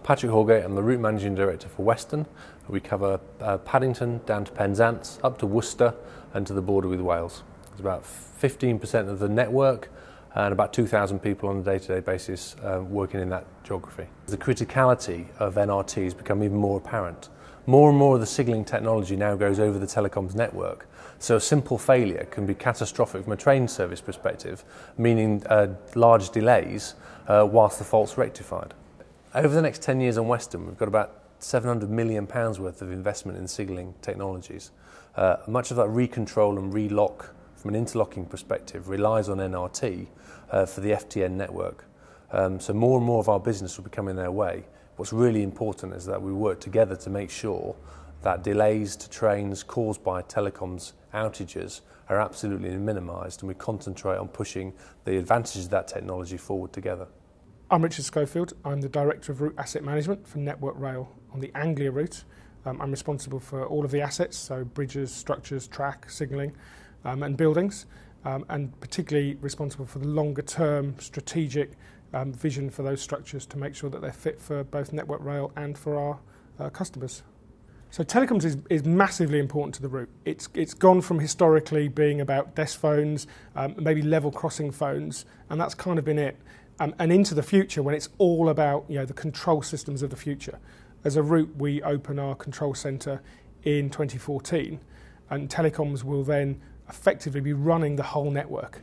Patrick Horgate, I'm the Route Managing Director for Western. We cover Paddington down to Penzance, up to Worcester and to the border with Wales. It's about 15% of the network and about 2,000 people on a day-to-day basis working in that geography. The criticality of NRT has become even more apparent. More and more of the signalling technology now goes over the telecoms network, so a simple failure can be catastrophic from a train service perspective, meaning large delays whilst the fault's rectified. Over the next 10 years on Western, we've got about £700 million worth of investment in signalling technologies. Much of that recontrol and relock from an interlocking perspective relies on NRT for the FTN network. So more and more of our business will be coming their way. What's really important is that we work together to make sure that delays to trains caused by telecoms outages are absolutely minimised, and we concentrate on pushing the advantages of that technology forward together. I'm Richard Schofield. I'm the Director of Route Asset Management for Network Rail on the Anglia route. I'm responsible for all of the assets, so bridges, structures, track, signalling and buildings, and particularly responsible for the longer term strategic vision for those structures to make sure that they're fit for both Network Rail and for our customers. So telecoms is massively important to the route. It's gone from historically being about desk phones, maybe level crossing phones, and that's kind of been it. And into the future, when it's all about the control systems of the future. As a route, we open our control centre in 2014, and telecoms will then effectively be running the whole network.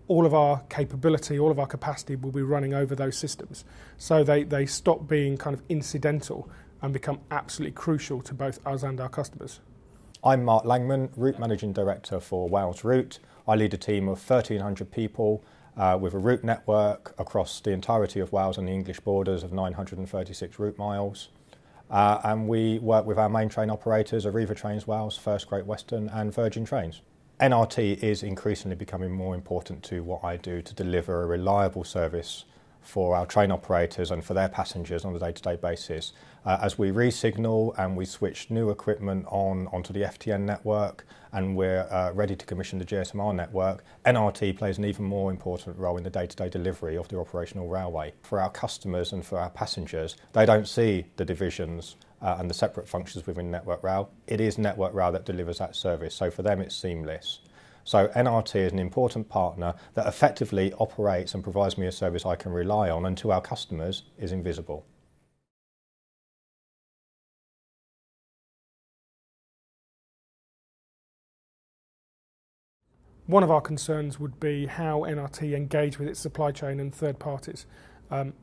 All of our capability, all of our capacity will be running over those systems. So they stop being kind of incidental and become absolutely crucial to both us and our customers. I'm Mark Langman, Route Managing Director for Wales Route. I lead a team of 1,300 people with a route network across the entirety of Wales and the English borders of 936 route miles. And we work with our main train operators, Arriva Trains Wales, First Great Western and Virgin Trains. NRT is increasingly becoming more important to what I do to deliver a reliable service for our train operators and for their passengers on a day-to-day basis. As we re-signal and we switch new equipment onto the FTN network and we're ready to commission the GSMR network, NRT plays an even more important role in the day-to-day delivery of the operational railway. For our customers and for our passengers, they don't see the divisions and the separate functions within Network Rail. It is Network Rail that delivers that service, so for them it's seamless. So NRT is an important partner that effectively operates and provides me a service I can rely on, and to our customers is invisible. One of our concerns would be how NRT engage with its supply chain and third parties. I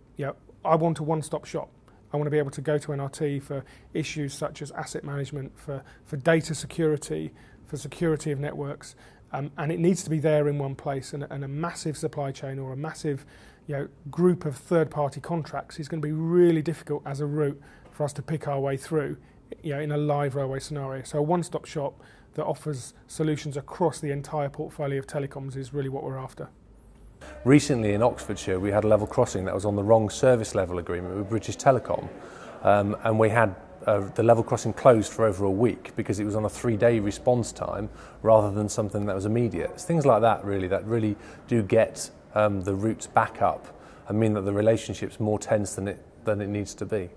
want a one-stop shop. I want to be able to go to NRT for issues such as asset management, for data security, for security of networks, and it needs to be there in one place. And a massive supply chain or a massive group of third-party contracts is going to be really difficult as a route for us to pick our way through in a live railway scenario. So a one-stop shop that offers solutions across the entire portfolio of telecoms is really what we're after. Recently in Oxfordshire we had a level crossing that was on the wrong service level agreement with British Telecom, and we had the level crossing closed for over a week because it was on a 3-day response time rather than something that was immediate. It's things like that really do get the routes back up and mean that the relationship's more tense than it needs to be.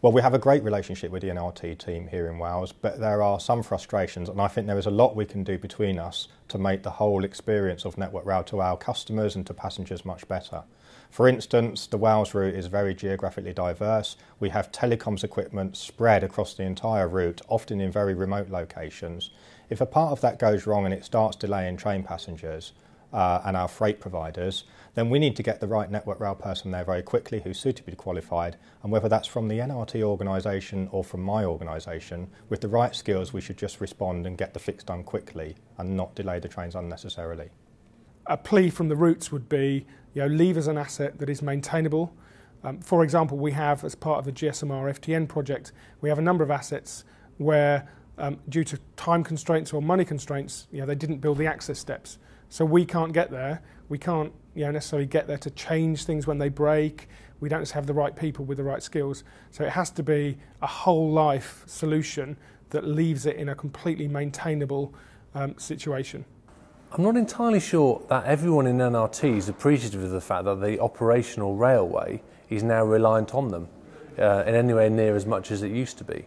Well, we have a great relationship with the NRT team here in Wales, but there are some frustrations, and I think there is a lot we can do between us to make the whole experience of Network Rail to our customers and to passengers much better. For instance, the Wales route is very geographically diverse. We have telecoms equipment spread across the entire route, often in very remote locations. If a part of that goes wrong and it starts delaying train passengers and our freight providers, then we need to get the right Network Rail person there very quickly who's suitably qualified, and whether that's from the NRT organisation or from my organisation, with the right skills we should just respond and get the fix done quickly and not delay the trains unnecessarily. A plea from the routes would be leave as an asset that is maintainable. For example, we have, as part of the GSMR FTN project, we have a number of assets where due to time constraints or money constraints, they didn't build the access steps. So we can't get there. We can't necessarily get there to change things when they break. We don't just have the right people with the right skills. So it has to be a whole life solution that leaves it in a completely maintainable situation. I'm not entirely sure that everyone in NRT is appreciative of the fact that the operational railway is now reliant on them. in anywhere near as much as it used to be.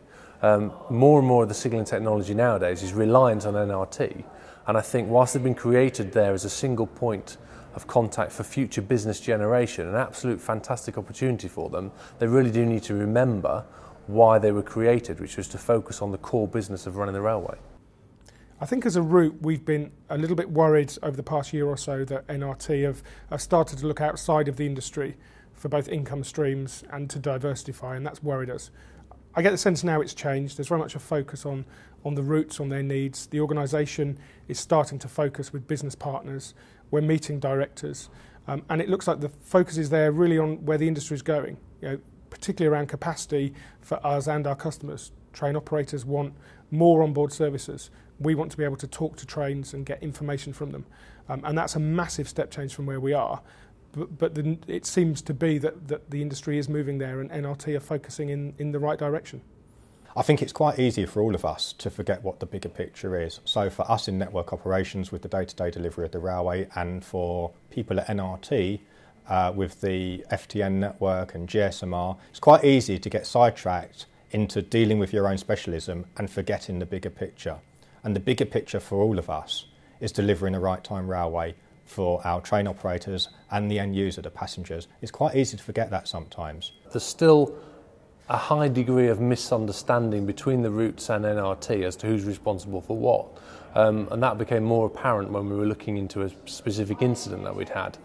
More and more of the signalling technology nowadays is reliant on NRT, and I think whilst they've been created there as a single point of contact for future business generation, an absolute fantastic opportunity for them, they really do need to remember why they were created, which was to focus on the core business of running the railway. I think as a route, we've been a little bit worried over the past year or so that NRT have started to look outside of the industry for both income streams and to diversify, and that's worried us. I get the sense now it's changed. There's very much a focus on the routes, on their needs. The organisation is starting to focus with business partners. We're meeting directors, and it looks like the focus is there really on where the industry is going, particularly around capacity for us and our customers. Train operators want more onboard services. We want to be able to talk to trains and get information from them. And that's a massive step change from where we are. But it seems to be that the industry is moving there and NRT are focusing in the right direction. I think it's quite easy for all of us to forget what the bigger picture is. So for us in network operations with the day-to-day delivery of the railway, and for people at NRT with the FTN network and GSMR, it's quite easy to get sidetracked into dealing with your own specialism and forgetting the bigger picture. And the bigger picture for all of us is delivering a right time railway for our train operators and the end user, the passengers. It's quite easy to forget that sometimes. There's still a high degree of misunderstanding between the routes and NRT as to who's responsible for what. And that became more apparent when we were looking into a specific incident that we'd had.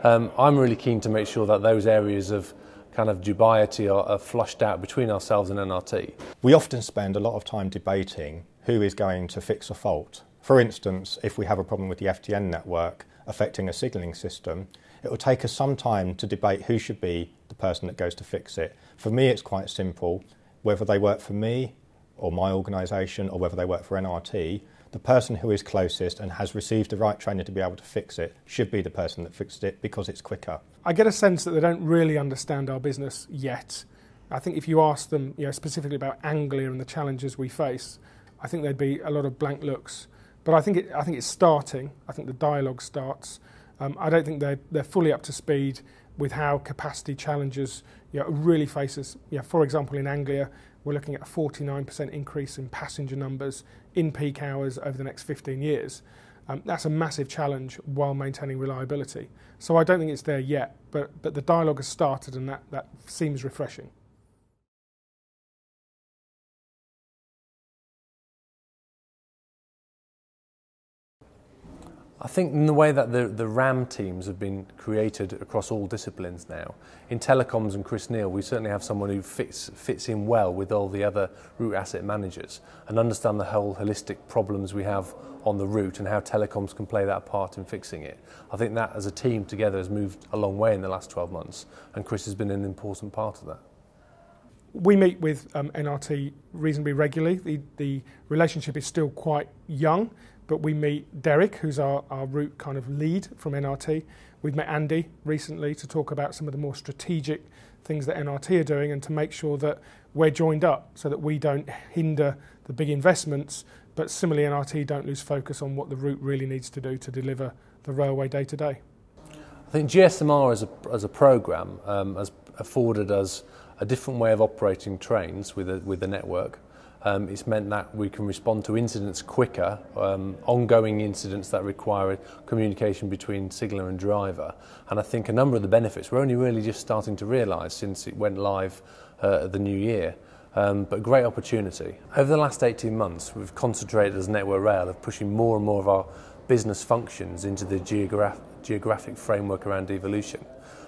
I'm really keen to make sure that those areas of kind of dubiety are flushed out between ourselves and NRT. We often spend a lot of time debating who is going to fix a fault. For instance, if we have a problem with the FTN network affecting a signalling system, it will take us some time to debate who should be the person that goes to fix it. For me, it's quite simple. Whether they work for me or my organisation or whether they work for NRT, the person who is closest and has received the right training to be able to fix it should be the person that fixed it because it's quicker. I get a sense that they don't really understand our business yet. I think if you ask them specifically about Anglia and the challenges we face, I think there'd be a lot of blank looks. But I think it's starting. I think the dialogue starts. I don't think they're fully up to speed with how capacity challenges really face us. For example, in Anglia, we're looking at a 49% increase in passenger numbers in peak hours over the next 15 years. That's a massive challenge while maintaining reliability. So I don't think it's there yet, but the dialogue has started, and that seems refreshing. I think in the way that the RAM teams have been created across all disciplines now, in telecoms and Chris Neal, we certainly have someone who fits in well with all the other route asset managers and understand the whole holistic problems we have on the route and how telecoms can play that part in fixing it. I think that as a team together has moved a long way in the last 12 months, and Chris has been an important part of that. We meet with NRT reasonably regularly. The relationship is still quite young, but we meet Derek, who's our route kind of lead from NRT. We've met Andy recently to talk about some of the more strategic things that NRT are doing and to make sure that we're joined up so that we don't hinder the big investments, but similarly NRT don't lose focus on what the route really needs to do to deliver the railway day to day. I think GSMR as a programme has afforded us a different way of operating trains with the network. It's meant that we can respond to incidents quicker, ongoing incidents that require communication between signaller and driver. And I think a number of the benefits we're only really just starting to realise since it went live at the new year. But great opportunity. Over the last 18 months, we've concentrated as Network Rail of pushing more and more of our business functions into the geographic framework around devolution.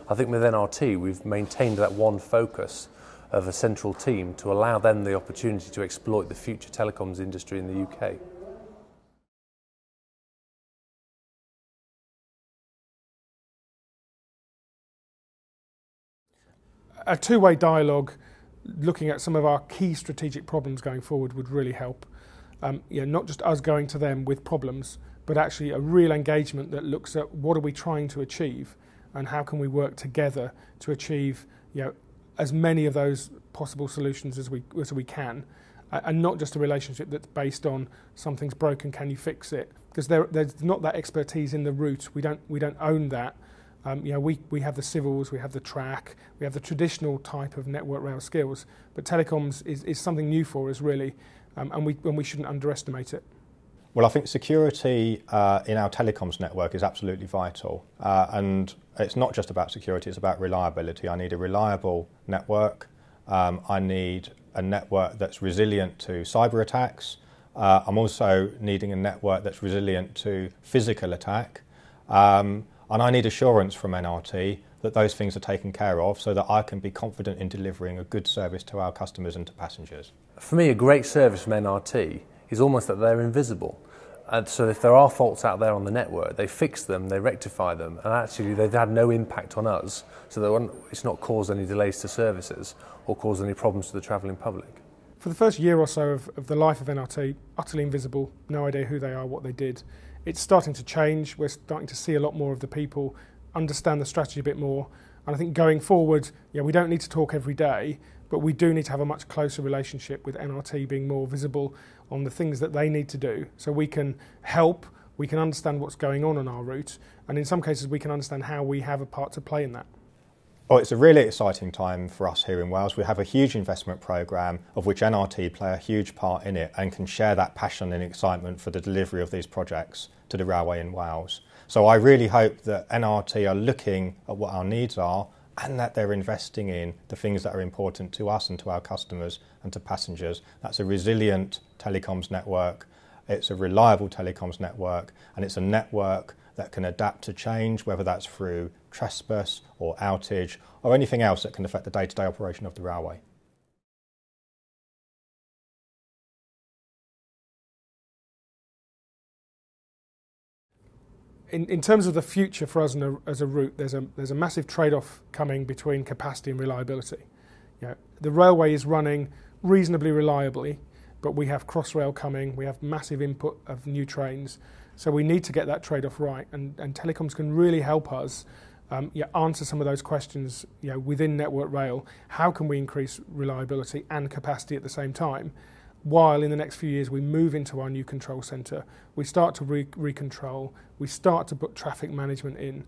I think with NRT, we've maintained that one focus of a central team to allow them the opportunity to exploit the future telecoms industry in the UK. A two-way dialogue looking at some of our key strategic problems going forward would really help. Not just us going to them with problems, but actually a real engagement that looks at what are we trying to achieve and how can we work together to achieve as many of those possible solutions as we can, and not just a relationship that's based on something's broken, can you fix it? Because there's not that expertise in the route. We don't own that, We have the civils, we have the track, we have the traditional type of network rail skills, but telecoms is something new for us really, and we shouldn't underestimate it. Well, I think security in our telecoms network is absolutely vital, and it's not just about security, it's about reliability. I need a reliable network. I need a network that's resilient to cyber attacks. I'm also needing a network that's resilient to physical attack. And I need assurance from NRT that those things are taken care of so that I can be confident in delivering a good service to our customers and to passengers. For me, a great service from NRT is almost that they're invisible. And so if there are faults out there on the network, they fix them, they rectify them, and actually they've had no impact on us, so that it's not caused any delays to services or caused any problems to the travelling public. For the first year or so of the life of NRT, utterly invisible, no idea who they are, what they did. It's starting to change. We're starting to see a lot more of the people, understand the strategy a bit more. And I think going forward, we don't need to talk every day, but we do need to have a much closer relationship with NRT being more visible on the things that they need to do. So we can help, we can understand what's going on our route, and in some cases we can understand how we have a part to play in that. Oh, it's a really exciting time for us here in Wales. We have a huge investment programme of which NRT play a huge part in it and can share that passion and excitement for the delivery of these projects to the railway in Wales. So I really hope that NRT are looking at what our needs are and that they're investing in the things that are important to us and to our customers and to passengers. That's a resilient telecoms network, it's a reliable telecoms network, and it's a network that can adapt to change, whether that's through trespass or outage or anything else that can affect the day-to-day operation of the railway. In terms of the future for us as a route, there's a massive trade-off coming between capacity and reliability. The railway is running reasonably reliably, but we have Crossrail coming, we have massive input of new trains, so we need to get that trade-off right, and telecoms can really help us answer some of those questions within Network Rail. How can we increase reliability and capacity at the same time, while in the next few years we move into our new control centre, we start to recontrol, we start to put traffic management in,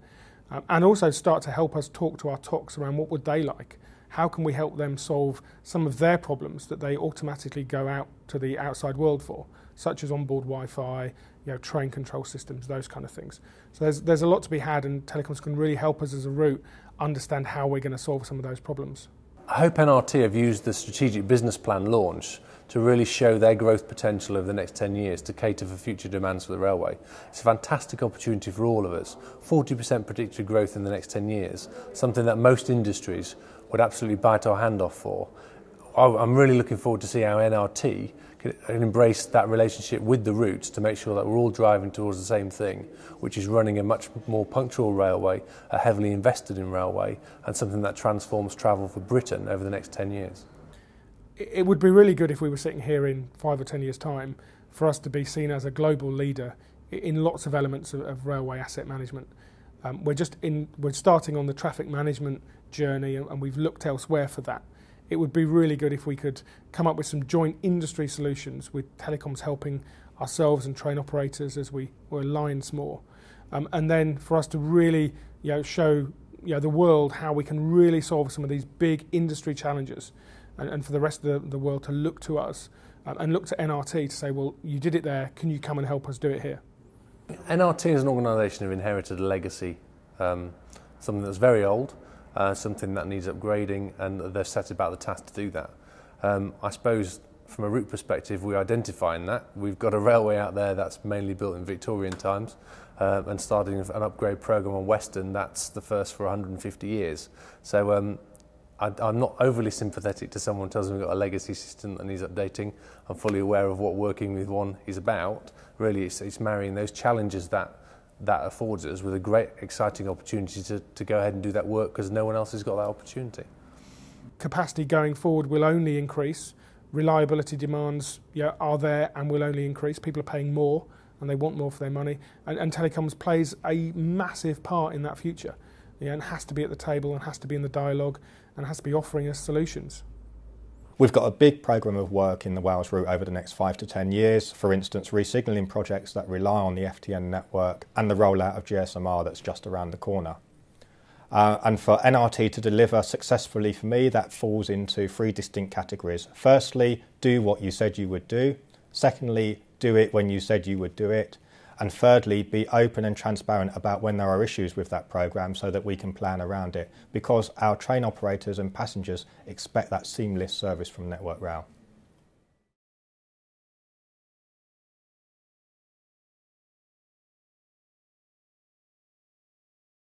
and also start to help us talk to our TOCs around what would they like. How can we help them solve some of their problems that they automatically go out to the outside world for, such as onboard Wi-Fi, train control systems, those kind of things. So there's a lot to be had, and telecoms can really help us as a route understand how we're going to solve some of those problems. I hope NRT have used the strategic business plan launch to really show their growth potential over the next 10 years to cater for future demands for the railway. It's a fantastic opportunity for all of us. 40% predicted growth in the next 10 years, something that most industries would absolutely bite our hand off for. I'm really looking forward to see how NRT can embrace that relationship with the routes to make sure that we're all driving towards the same thing, which is running a much more punctual railway, a heavily invested in railway, and something that transforms travel for Britain over the next 10 years. It would be really good if we were sitting here in 5 or 10 years' time for us to be seen as a global leader in lots of elements of railway asset management. We're starting on the traffic management journey, and we've looked elsewhere for that. It would be really good if we could come up with some joint industry solutions with telecoms helping ourselves and train operators as we alliance more, and then for us to really show the world how we can really solve some of these big industry challenges, and for the rest of the world to look to us and look to NRT to say, well, you did it there, can you come and help us do it here? NRT as an organisation have inherited a legacy, something that's very old, something that needs upgrading, and they're set about the task to do that. I suppose from a route perspective, we're identifying that. We've got a railway out there that's mainly built in Victorian times, and starting an upgrade programme on Western, that's the first for 150 years. So I'm not overly sympathetic to someone who tells me we've got a legacy system that needs updating. I'm fully aware of what working with one is about. Really, it's marrying those challenges that affords us with a great, exciting opportunity to go ahead and do that work because no one else has got that opportunity. Capacity going forward will only increase. Reliability demands are there and will only increase. People are paying more and they want more for their money. And telecoms plays a massive part in that future. And has to be at the table and has to be in the dialogue and has to be offering us solutions. We've got a big programme of work in the Wales route over the next 5 to 10 years, for instance re-signalling projects that rely on the FTN network and the rollout of GSMR that's just around the corner. And for NRT to deliver successfully for me, that falls into 3 distinct categories. Firstly, do what you said you would do. Secondly, do it when you said you would do it. And thirdly, be open and transparent about when there are issues with that programme so that we can plan around it, because our train operators and passengers expect that seamless service from Network Rail.